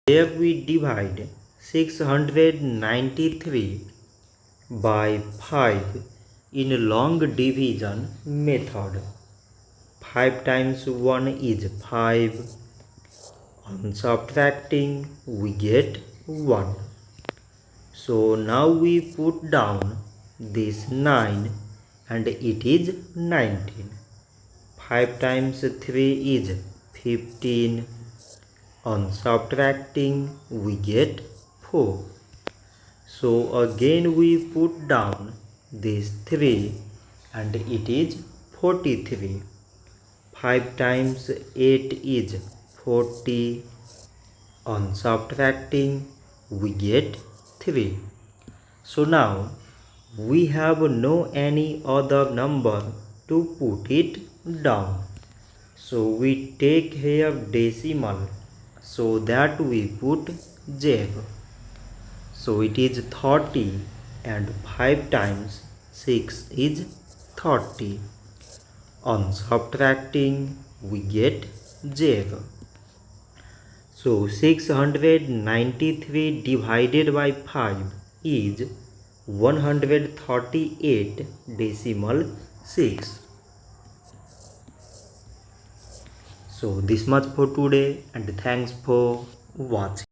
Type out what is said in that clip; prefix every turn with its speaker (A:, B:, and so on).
A: Here we divide 693 by 5 in long division method. 5 times 1 is 5. On subtracting we get 1. So now we put down this 9 and it is 19. 5 times 3 is 15. On subtracting we get 4. So again we put down this 3 and it is 43. 5 times 8 is 40. On subtracting we get 3. So now we have no any other number to put it down. So we take here decimal, so that we put 0. So it is 30 and 5 times 6 is 30. On subtracting we get 0. So 693 divided by 5 is 138 decimal 6. So this much for today and thanks for watching.